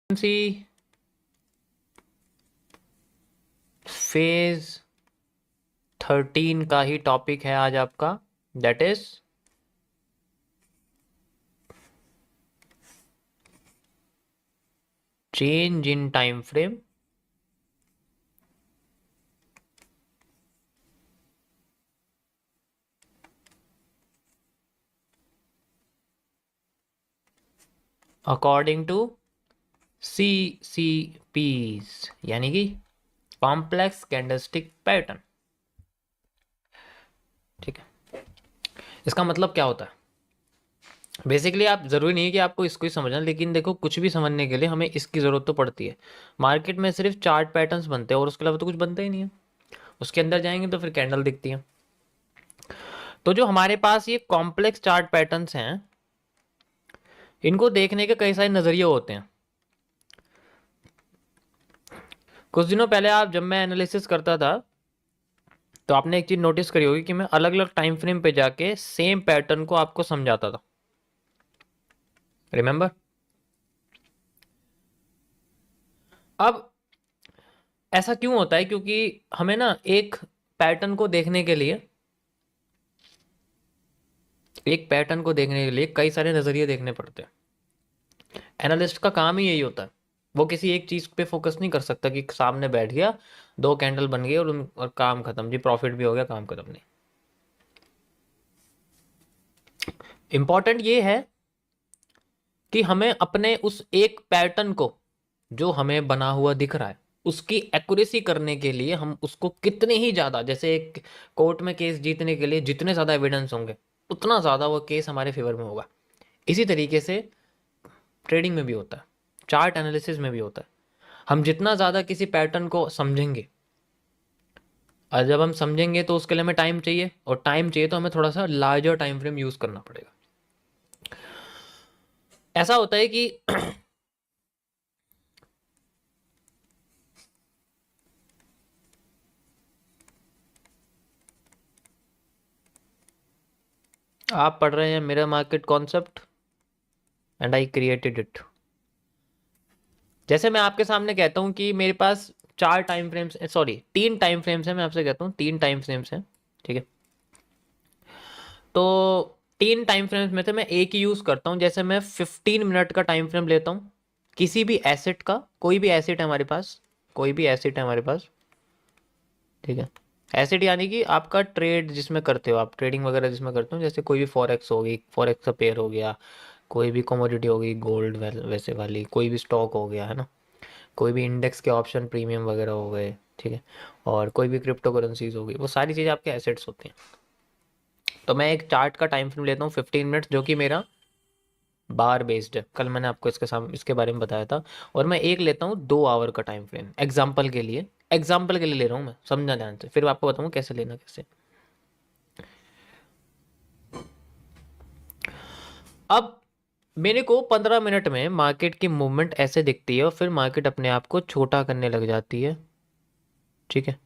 सी phase 13 का ही topic है आज आपका, that is change in time frame according to CCPs, यानी कि कॉम्प्लेक्स कैंडलस्टिक पैटर्न। ठीक है, इसका मतलब क्या होता है? बेसिकली आप जरूरी नहीं है कि आपको इसको ही समझना, लेकिन देखो कुछ भी समझने के लिए हमें इसकी जरूरत तो पड़ती है। मार्केट में सिर्फ चार्ट पैटर्न्स बनते हैं और उसके अलावा तो कुछ बनता ही नहीं है। उसके अंदर जाएंगे तो फिर कैंडल दिखती है। तो जो हमारे पास ये कॉम्प्लेक्स चार्ट पैटर्न्स हैं, इनको देखने के कई सारे नजरिए होते हैं। कुछ दिनों पहले आप जब मैं एनालिसिस करता था तो आपने एक चीज नोटिस करी होगी कि मैं अलग अलग टाइम फ्रेम पे जाके सेम पैटर्न को आपको समझाता था। रिमेंबर? अब ऐसा क्यों होता है? क्योंकि हमें ना एक पैटर्न को देखने के लिए कई सारे नजरिए देखने पड़ते हैं। एनालिस्ट का काम ही यही होता है। वो किसी एक चीज पे फोकस नहीं कर सकता कि सामने बैठ गया, दो कैंडल बन गई और काम खत्म जी, प्रॉफिट भी हो गया, काम खत्म। नहीं, इंपॉर्टेंट ये है कि हमें अपने उस एक पैटर्न को जो हमें बना हुआ दिख रहा है उसकी एक्यूरेसी करने के लिए हम उसको कितने ही ज्यादा, जैसे एक कोर्ट में केस जीतने के लिए जितने ज्यादा एविडेंस होंगे उतना ज्यादा वो केस हमारे फेवर में होगा। इसी तरीके से ट्रेडिंग में भी होता है, चार्ट एनालिसिस में भी होता है। हम जितना ज़्यादा किसी पैटर्न को समझेंगे, और जब हम समझेंगे तो उसके लिए हमें टाइम चाहिए, और टाइम चाहिए तो हमें थोड़ा सा लार्जर टाइम फ्रेम यूज़ करना पड़ेगा। ऐसा होता है कि आप पढ़ रहे हैं mirror market concept and I created it. जैसे मैं आपके सामने कहता हूं कि मेरे पास चार time frames, sorry 3 time frames हैं, मैं आपसे कहता हूँ 3 टाइम फ्रेम्स हैं। ठीक है, तो 3 टाइम फ्रेम्स में से मैं एक ही यूज़ करता हूँ। जैसे मैं 15 मिनट का टाइम फ्रेम लेता हूँ किसी भी एसेट का, कोई भी एसेट है हमारे पास, कोई भी एसेट है हमारे पास। ठीक है, एसेट यानी कि आपका ट्रेड जिसमें करते हो आप, ट्रेडिंग वगैरह जिसमें करते हो, जैसे कोई भी फॉरेक्स होगी, फॉरेक्स का पेयर हो गया, कोई भी कमोडिटी होगी, गोल्ड वैसे वाली, कोई भी स्टॉक हो गया, है ना, कोई भी इंडेक्स के ऑप्शन प्रीमियम वगैरह हो गए। ठीक है, और कोई भी क्रिप्टो करेंसीज होगी, वो सारी चीज़ें आपके एसेट्स होती हैं। तो मैं एक चार्ट का टाइम फ्रेम लेता हूँ 15 मिनट, जो कि मेरा बार बेस्ड है, कल मैंने आपको इसके बारे में बताया था। और मैं एक लेता हूँ 2 आवर का टाइम फ्रेम, एग्जाम्पल के लिए ले रहा हूँ मैं, समझना ध्यान से, फिर आपको बताऊँ कैसे लेना, कैसे। अब मेरे को 15 मिनट में मार्केट की मूवमेंट ऐसे दिखती है और फिर मार्केट अपने आप को छोटा करने लग जाती है। ठीक है,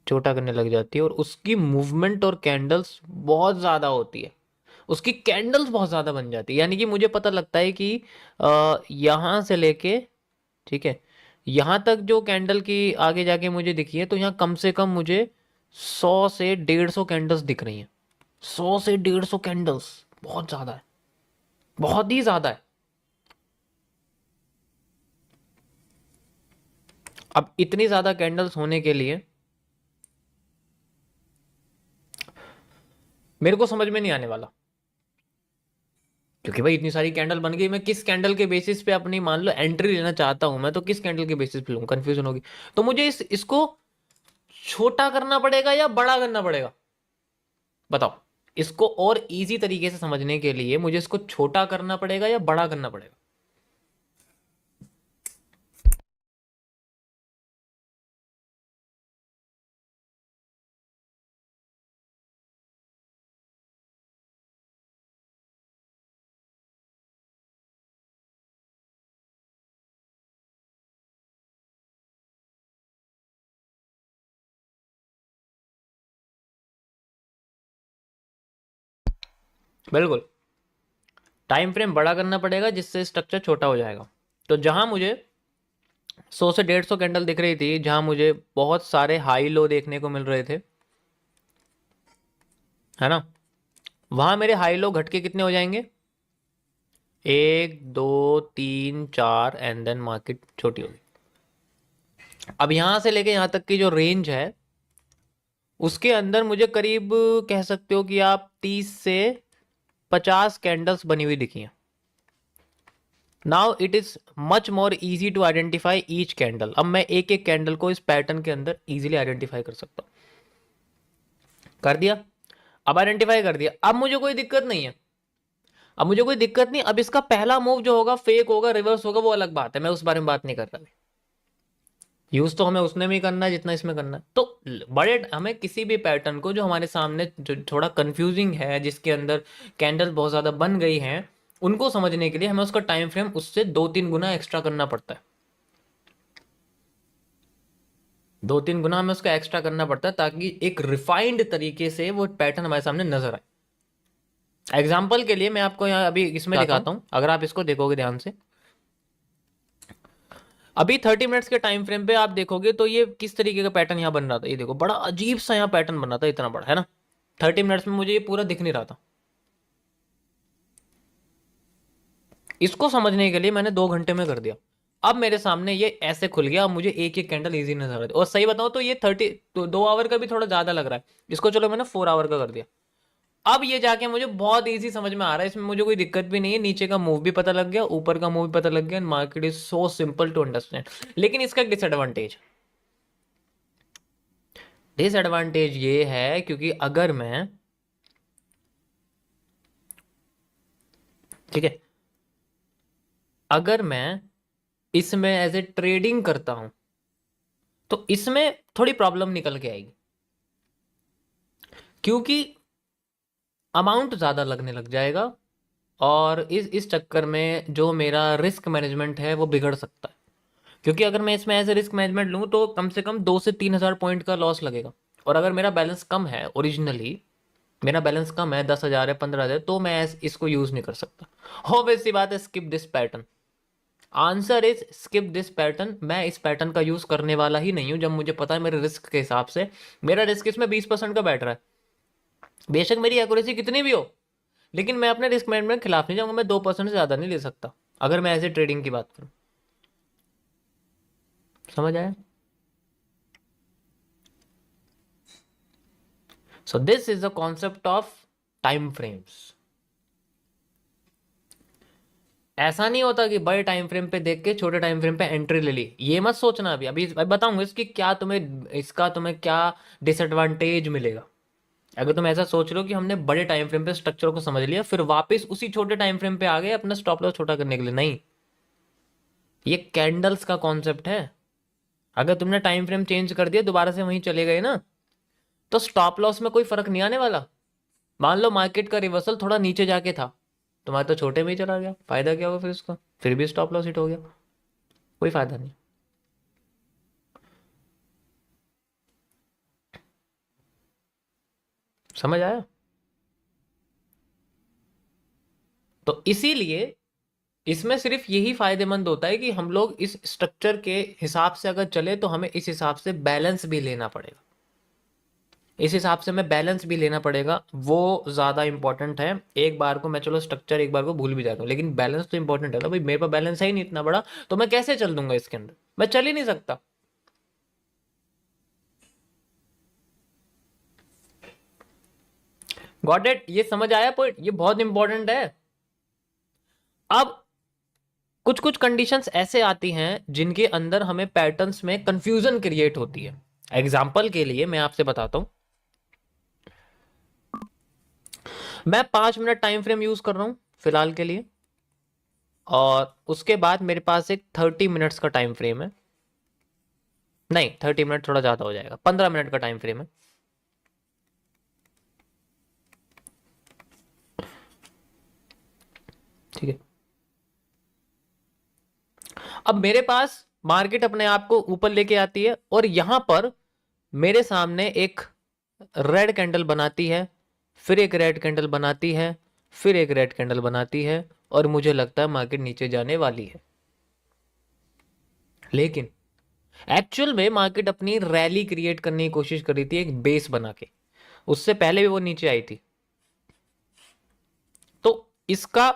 छोटा करने लग जाती है और उसकी मूवमेंट और कैंडल्स बहुत ज़्यादा होती है, उसकी कैंडल्स बहुत ज़्यादा बन जाती है। यानी कि मुझे पता लगता है कि यहाँ से लेके, ठीक है, यहाँ तक जो कैंडल की आगे जाके मुझे दिखी है, तो यहाँ कम से कम मुझे 100 से 150 कैंडल्स दिख रही हैं। 100 से 150 कैंडल्स बहुत ज़्यादा है, बहुत ही ज़्यादा है। अब इतनी ज़्यादा कैंडल्स होने के लिए मेरे को समझ में नहीं आने वाला, क्योंकि भाई इतनी सारी कैंडल बन गई, मैं किस कैंडल के बेसिस पे अपनी मान लो एंट्री लेना चाहता हूं, मैं तो किस कैंडल के बेसिस पे लूँ, कंफ्यूजन होगी। तो मुझे इसको छोटा करना पड़ेगा या बड़ा करना पड़ेगा? बताओ। इसको और इजी तरीके से समझने के लिए मुझे इसको छोटा करना पड़ेगा या बड़ा करना पड़ेगा? बिल्कुल, टाइम फ्रेम बड़ा करना पड़ेगा जिससे स्ट्रक्चर छोटा हो जाएगा। तो जहां मुझे 100 से 150 कैंडल दिख रही थी जहां मुझे बहुत सारे हाई लो देखने को मिल रहे थे, है ना। वहां मेरे हाई लो घट के कितने हो जाएंगे, 1 2 3 4, एंड देन मार्केट छोटी होगी। अब यहां से लेके यहां तक की जो रेंज है उसके अंदर मुझे करीब कह सकते हो कि आप 30 से 50 कैंडल्स बनी हुई दिखी हैं। Now it is much more easy to identify each candle. अब मैं एक एक कैंडल को इस पैटर्न के अंदर इजीली आइडेंटिफाई कर सकता हूं। कर दिया, अब आइडेंटिफाई कर दिया, अब मुझे कोई दिक्कत नहीं है, अब मुझे कोई दिक्कत नहीं। अब इसका पहला मूव जो होगा फेक होगा, रिवर्स होगा, वो अलग बात है, मैं उस बारे में बात नहीं कर रहा। यूज तो हमें उसने में ही करना है जितना इसमें करना है। तो बड़े हमें किसी भी पैटर्न को जो हमारे सामने जो थोड़ा कंफ्यूजिंग है, जिसके अंदर कैंडल बहुत ज्यादा बन गई हैं, उनको समझने के लिए हमें उसका टाइम फ्रेम उससे 2 3 गुना एक्स्ट्रा करना पड़ता है। 2 3 गुना हमें उसका एक्स्ट्रा करना पड़ता है ताकि एक रिफाइंड तरीके से वो पैटर्न हमारे सामने नजर आए। एग्जाम्पल के लिए मैं आपको यहाँ अभी इसमें दिखाता हूँ, अगर आप इसको देखोगे ध्यान से, अभी 30 मिनट्स के टाइम फ्रेम पे आप देखोगे तो ये किस तरीके का पैटर्न यहाँ बन रहा था। ये देखो बड़ा अजीब सा यहाँ पैटर्न बन रहा था, इतना बड़ा, है ना। 30 मिनट्स में मुझे ये पूरा दिख नहीं रहा था। इसको समझने के लिए मैंने 2 घंटे में कर दिया। अब मेरे सामने ये ऐसे खुल गया, अब मुझे एक एक कैंडल इजी नजर आ रही है। और सही बताऊं तो ये 30 तो 2 आवर का भी थोड़ा ज्यादा लग रहा है। इसको चलो मैंने 4 आवर का कर दिया। अब ये जाके मुझे बहुत इजी समझ में आ रहा है, इसमें मुझे कोई दिक्कत भी नहीं है। नीचे का मूव भी पता लग गया, ऊपर का मूव भी पता लग गया। Market is so simple to understand. लेकिन इसका डिसएडवांटेज, डिसएडवांटेज ये है क्योंकि अगर मैं, ठीक है, अगर मैं इसमें एज ए ट्रेडिंग करता हूं तो इसमें थोड़ी प्रॉब्लम निकल के आएगी, क्योंकि अमाउंट ज्यादा लगने लग जाएगा और इस चक्कर में जो मेरा रिस्क मैनेजमेंट है वो बिगड़ सकता है। क्योंकि अगर मैं इसमें एज ए रिस्क मैनेजमेंट लूँ तो कम से कम 2 से 3 हजार पॉइंट का लॉस लगेगा। और अगर मेरा बैलेंस कम है, ओरिजिनली मेरा बैलेंस कम है, 10 हजार है, 15 हजार, तो मैं इसको यूज नहीं कर सकता। ऑब्वियस सी बात है, skip this pattern. Answer is skip this pattern. मैं इस पैटर्न का यूज करने वाला ही नहीं हूं जब मुझे पता है मेरे रिस्क के हिसाब से मेरा रिस्क इसमें 20% का बैठ रहा है। बेशक मेरी एक्यूरेसी कितनी भी हो, लेकिन मैं अपने रिस्क मैनेजमेंट के खिलाफ नहीं जाऊंगा। मैं 2% से ज्यादा नहीं ले सकता अगर मैं ऐसे ट्रेडिंग की बात करूं। समझ आया? So this is the concept of time frames. ऐसा नहीं होता कि बड़े टाइम फ्रेम पे देख के छोटे टाइम फ्रेम पे एंट्री ले ली, ये मत सोचना। अभी अभी बताऊंगा इसकी क्या तुम्हें, इसका तुम्हें क्या डिसएडवांटेज मिलेगा। अगर तुम ऐसा सोच रहे हो कि हमने बड़े टाइम फ्रेम पे स्ट्रक्चर को समझ लिया फिर वापस उसी छोटे टाइम फ्रेम पे आ गए अपना स्टॉप लॉस छोटा करने के लिए, नहीं। ये कैंडल्स का कॉन्सेप्ट है। अगर तुमने टाइम फ्रेम चेंज कर दिया, दोबारा से वहीं चले गए ना, तो स्टॉप लॉस में कोई फर्क नहीं आने वाला। मान लो मार्केट का रिवर्सल थोड़ा नीचे जाके था, तुम्हारा तो छोटे में ही चला गया, फायदा क्या होगा फिर उसका? फिर भी स्टॉप लॉस हिट हो गया, कोई फायदा नहीं। समझ आया? तो इसीलिए इसमें सिर्फ यही फायदेमंद होता है कि हम लोग इस स्ट्रक्चर के हिसाब से अगर चले तो हमें इस हिसाब से बैलेंस भी लेना पड़ेगा। इस हिसाब से हमें बैलेंस भी लेना पड़ेगा, वो ज्यादा इंपॉर्टेंट है। एक बार को मैं चलो स्ट्रक्चर एक बार को भूल भी जाता हूँ, लेकिन बैलेंस तो इंपॉर्टेंट है ना भाई। मेरे पास बैलेंस है ही नहीं इतना बड़ा, तो मैं कैसे चल दूंगा इसके अंदर? मैं चल ही नहीं सकता। Got it? ये समझ आया पॉइंट? ये बहुत इंपॉर्टेंट है। अब कुछ कुछ कंडीशंस ऐसे आती हैं जिनके अंदर हमें पैटर्न्स में कंफ्यूजन क्रिएट होती है। एग्जाम्पल के लिए मैं आपसे बताता हूं, मैं 5 मिनट टाइम फ्रेम यूज कर रहा हूं फिलहाल के लिए, और उसके बाद मेरे पास एक 30 मिनट्स का टाइम फ्रेम है। नहीं, 30 मिनट थोड़ा ज्यादा हो जाएगा, 15 मिनट का टाइम फ्रेम है। ठीक है, अब मेरे पास मार्केट अपने आप को ऊपर लेके आती है और यहां पर मेरे सामने एक रेड कैंडल बनाती है, फिर एक रेड कैंडल बनाती है, फिर एक रेड कैंडल बनाती है, और मुझे लगता है मार्केट नीचे जाने वाली है। लेकिन एक्चुअल में मार्केट अपनी रैली क्रिएट करने की कोशिश कर रही थी एक बेस बना के, उससे पहले भी वो नीचे आई थी। तो इसका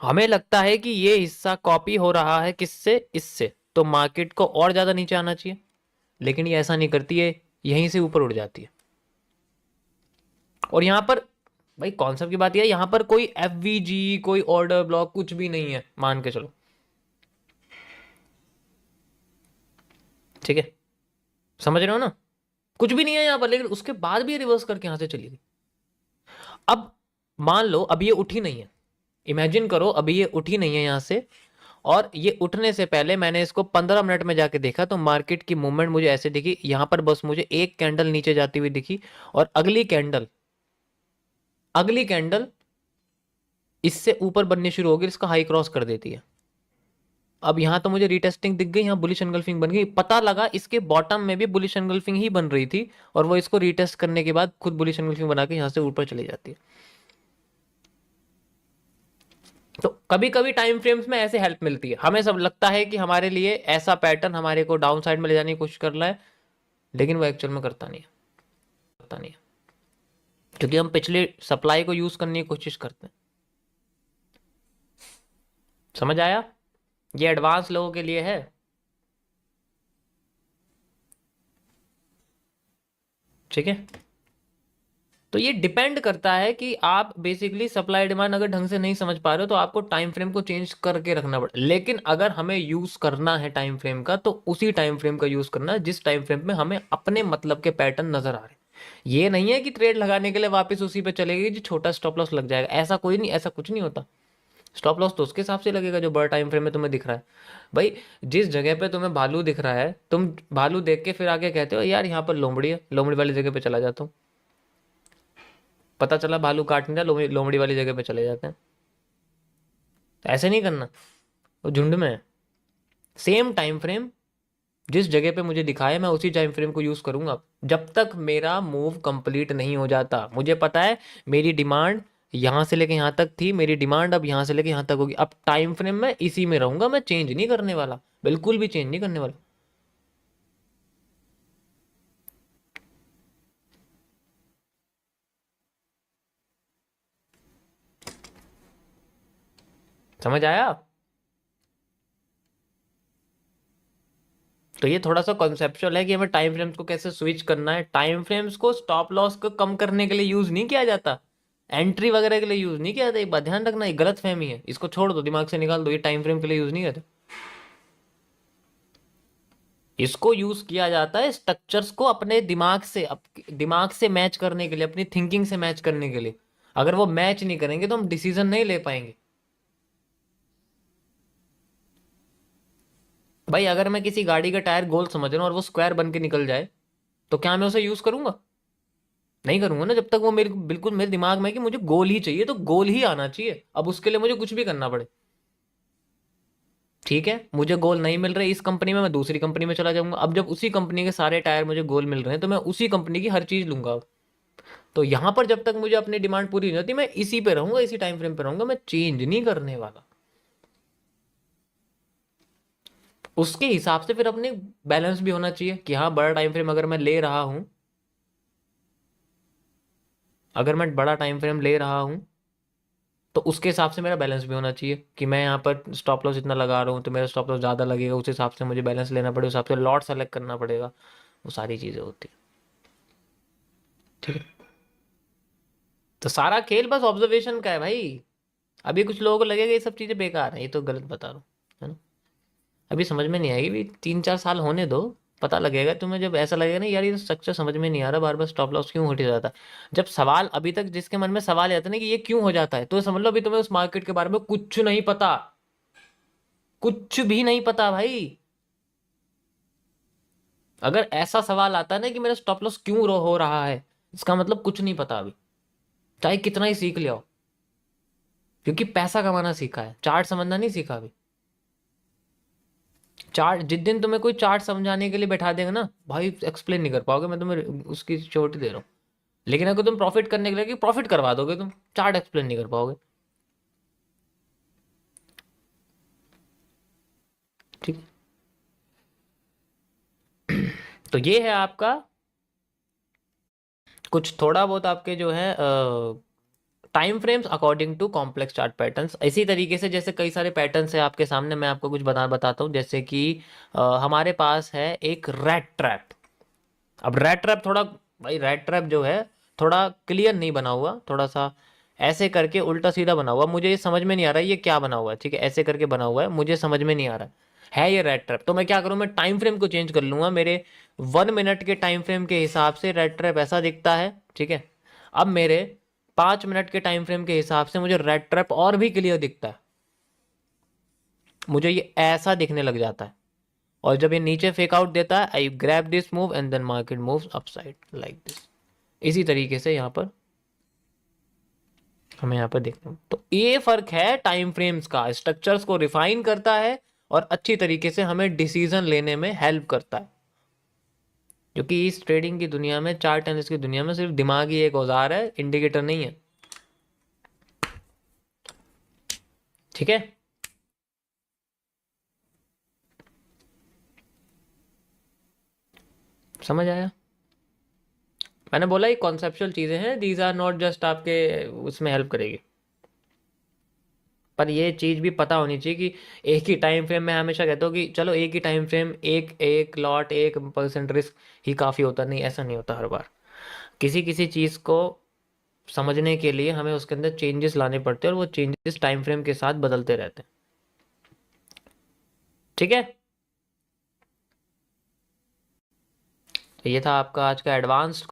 हमें लगता है कि ये हिस्सा कॉपी हो रहा है किससे, इससे, तो मार्केट को और ज्यादा नीचे आना चाहिए, लेकिन ये ऐसा नहीं करती है, यहीं से ऊपर उड़ जाती है। और यहां पर भाई कॉन्सेप्ट की बात यह है, यहां पर कोई एफ कोई ऑर्डर ब्लॉक कुछ भी नहीं है, मान के चलो, ठीक है, समझ रहे हो ना, कुछ भी नहीं है यहां पर, लेकिन उसके बाद भी रिवर्स करके यहां से चली गई। अब मान लो अभी ये उठी नहीं है, इमेजिन करो अभी ये उठी नहीं है यहां से, और ये उठने से पहले मैंने इसको 15 मिनट में जाके देखा तो मार्केट की मूवमेंट मुझे ऐसे दिखी, यहां पर बस मुझे एक कैंडल नीचे जाती हुई दिखी, और अगली कैंडल इससे ऊपर बननी शुरू होगी, इसका हाई क्रॉस कर देती है। अब यहां तो मुझे रीटेस्टिंग दिख गई, यहां बुलिश एंगल्फिंग बन गई, पता लगा इसके बॉटम में भी बुलिश एंगल्फिंग ही बन रही थी, और वो इसको रीटेस्ट करने के बाद खुद बुलिश एंगल्फिंग बना के यहां से ऊपर चली जाती है। तो कभी कभी टाइम फ्रेम्स में ऐसे हेल्प मिलती है, हमें सब लगता है कि हमारे लिए ऐसा पैटर्न हमारे को डाउन साइड में ले जाने की कोशिश कर रहा है, लेकिन वो एक्चुअल में करता नहीं है, क्योंकि हम पिछले सप्लाई को यूज करने की कोशिश करते हैं। समझ आया, ये एडवांस लोगों के लिए है, ठीक है। तो ये डिपेंड करता है कि आप बेसिकली सप्लाई डिमांड अगर ढंग से नहीं समझ पा रहे हो तो आपको टाइम फ्रेम को चेंज करके रखना पड़े, लेकिन अगर हमें यूज करना है टाइम फ्रेम का तो उसी टाइम फ्रेम का यूज करना है जिस टाइम फ्रेम में हमें अपने मतलब के पैटर्न नजर आ रहे हैं। ये नहीं है कि ट्रेड लगाने के लिए वापस उसी पे चलेगी जो छोटा स्टॉप लॉस लग जाएगा, ऐसा कोई नहीं, ऐसा कुछ नहीं होता। स्टॉप लॉस तो उसके हिसाब से लगेगा जो बड़ा टाइम फ्रेम में तुम्हें दिख रहा है। भाई जिस जगह पे तुम्हें भालू दिख रहा है, तुम भालू देख के फिर आगे कहते हो यार यहाँ पर लोमड़ी है, लोमड़ी वाली जगह पे चला जाता हूँ, पता चला भालू काट नहीं रहा, लोमड़ी वाली जगह पे चले जाते हैं। तो ऐसे नहीं करना, वो झुंड में है। सेम टाइम फ्रेम जिस जगह पे मुझे दिखाया मैं उसी टाइम फ्रेम को यूज करूंगा जब तक मेरा मूव कंप्लीट नहीं हो जाता। मुझे पता है मेरी डिमांड यहां से लेके यहां तक थी, मेरी डिमांड अब यहां से लेके यहां तक होगी, अब टाइम फ्रेम में इसी में रहूंगा, मैं चेंज नहीं करने वाला, बिल्कुल भी चेंज नहीं करने वाला। समझ आया। तो ये थोड़ा सा कॉन्सेप्चुअल है कि हमें टाइम फ्रेम्स को कैसे स्विच करना है। टाइम फ्रेम्स को स्टॉप लॉस को कम करने के लिए यूज नहीं किया जाता, एंट्री वगैरह के लिए यूज नहीं किया जाता, एक बात ध्यान रखना, ये गलत फहमी है, इसको छोड़ दो, दिमाग से निकाल दो, ये टाइम फ्रेम के लिए यूज नहीं करते। इसको यूज किया जाता है स्ट्रक्चर्स को अपने दिमाग से मैच करने के लिए, अपनी थिंकिंग से मैच करने के लिए। अगर वो मैच नहीं करेंगे तो हम डिसीजन नहीं ले पाएंगे। भाई अगर मैं किसी गाड़ी का टायर गोल समझ रहा हूँ और वो स्क्वायर बन के निकल जाए तो क्या मैं उसे यूज करूंगा? नहीं करूंगा ना, जब तक वो मेरे बिल्कुल मेरे दिमाग में है कि मुझे गोल ही चाहिए तो गोल ही आना चाहिए, अब उसके लिए मुझे कुछ भी करना पड़े। ठीक है, मुझे गोल नहीं मिल रहे इस कंपनी में, मैं दूसरी कंपनी में चला जाऊंगा, अब जब उसी कंपनी के सारे टायर मुझे गोल मिल रहे हैं तो मैं उसी कंपनी की हर चीज लूंगा अब। तो यहां पर जब तक मुझे अपनी डिमांड पूरी नहीं होती मैं इसी पे रहूंगा, इसी टाइम फ्रेम पे रहूंगा, मैं चेंज नहीं करने वाला। उसके हिसाब से फिर अपने बैलेंस भी होना चाहिए कि हाँ बड़ा टाइम फ्रेम अगर मैं ले रहा हूं, अगर मैं बड़ा टाइम फ्रेम ले रहा हूं तो उसके हिसाब से मेरा बैलेंस भी होना चाहिए कि मैं यहाँ पर स्टॉप लॉस इतना लगा रहा हूँ तो मेरा स्टॉप लॉस ज़्यादा लगेगा, उस हिसाब से मुझे बैलेंस लेना पड़ेगा, उस हिसाब से लॉट सेलेक्ट करना पड़ेगा, वो सारी चीज़ें होती है। ठीक है, तो सारा खेल बस ऑब्जर्वेशन का है भाई। अभी कुछ लोगों को लगेगा ये सब चीज़ें बेकार है, ये तो गलत बता रहा हूँ, है ना। अभी समझ में नहीं आएगी, भी 3-4 साल होने दो, पता लगेगा तुम्हें, जब ऐसा लगेगा ना यार ये स्ट्रक्चर समझ में नहीं आ रहा, बार बार स्टॉप लॉस क्यों हट जाता है। जब सवाल अभी तक जिसके मन में सवाल आता है ना कि ये क्यों हो जाता है, तो समझ लो अभी तुम्हें उस मार्केट के बारे में कुछ नहीं पता, कुछ भी नहीं पता भाई। अगर ऐसा सवाल आता है ना कि मेरा स्टॉप लॉस क्यों हो रहा है, इसका मतलब कुछ नहीं पता अभी, चाहे कितना ही सीख लिया हो, क्योंकि पैसा कमाना सीखा है, चार्ट समझना नहीं सीखा अभी। चार्ट जिस दिन तुम्हें कोई चार्ट समझाने के लिए बैठा देगा ना भाई, एक्सप्लेन नहीं कर पाओगे, मैं तुम्हें उसकी श्योरिटी दे रहा हूँ। लेकिन अगर तुम प्रॉफिट करने के लिए प्रॉफिट करवा दोगे, तुम चार्ट एक्सप्लेन नहीं कर पाओगे। ठीक है, तो ये है आपका कुछ थोड़ा बहुत आपके जो है time frames according to complex chart patterns. इसी तरीके से जैसे कई सारे पैटर्न्स है आपके सामने, मैं आपको कुछ बताता हूँ। जैसे कि हमारे पास है एक रैट ट्रैप। अब रैट ट्रैप थोड़ा, भाई रैट ट्रैप जो है थोड़ा क्लियर नहीं बना हुआ, थोड़ा सा ऐसे करके उल्टा सीधा बना हुआ, मुझे ये समझ में नहीं आ रहा है ये क्या बना हुआ है। ठीक है, ऐसे करके बना हुआ है, मुझे समझ में नहीं आ रहा है ये रैट ट्रैप। तो मैं क्या करूँ, मैं टाइम फ्रेम को चेंज कर लूँगा। मेरे 1 मिनट के टाइम फ्रेम के हिसाब से रैट ट्रैप ऐसा दिखता है। ठीक है, अब मेरे 5 मिनट के टाइम फ्रेम के हिसाब से मुझे रैट ट्रैप और भी क्लियर दिखता है, मुझे ये ऐसा दिखने लग जाता है। और जब ये नीचे फेक आउट देता है, I grab this move and then market moves upside like this. इसी तरीके से यहाँ पर हमें यहाँ पर देखना, तो ये फर्क है टाइम फ्रेम्स का, स्ट्रक्चर्स को रिफाइन करता है और अच्छी तरीके से हमें डिसीजन लेने में हेल्प करता है। क्योंकि इस ट्रेडिंग की दुनिया में, चार्ट एनालिसिस की दुनिया में, सिर्फ दिमाग ही एक औजार है, इंडिकेटर नहीं है। ठीक है, समझ आया? मैंने बोला ये कॉन्सेप्चुअल चीजें हैं, दीज आर नॉट जस्ट आपके उसमें हेल्प करेगी, पर ये चीज़ भी पता होनी चाहिए कि एक ही टाइम फ्रेम में, हमेशा कहता हूँ कि चलो एक ही टाइम फ्रेम, एक एक लॉट 1% रिस्क ही काफ़ी होता, नहीं ऐसा नहीं होता हर बार। किसी किसी चीज़ को समझने के लिए हमें उसके अंदर चेंजेस लाने पड़ते हैं, और वो चेंजेस टाइम फ्रेम के साथ बदलते रहते हैं। ठीक है, तो ये था आपका आज का एडवांस्ड